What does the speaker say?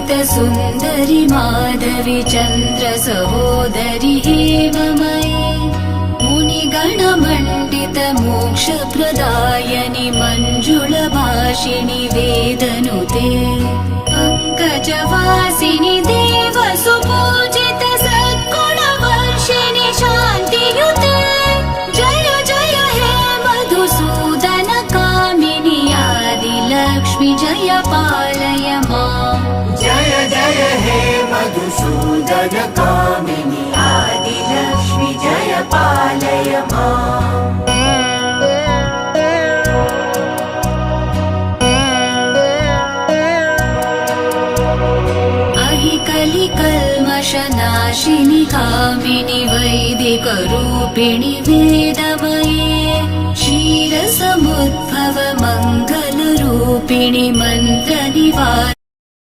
सुन्दरि माधवी चन्द्र सहोदरि हेममयी मुनिगणमण्डित मोक्षप्रदायनि मञ्जुलभाषिणि वेदनुते पङ्कजवासिनि देवसुपूजित सद्गुणवर्षिणि शान्तियुते जय जय हे मधुसूदन कामिनि आदिलक्ष्मि जय पालय माम् जय जय हे मधुसूदन कामिनि आदिलक्ष्मि जय पालय माम् कलिकल्मषनाशिनि कामिनि वैदिकरूपिणि वेदमये क्षीरसमुद्भव मङ्गलरूपिणि मन्त्रनिवासिनि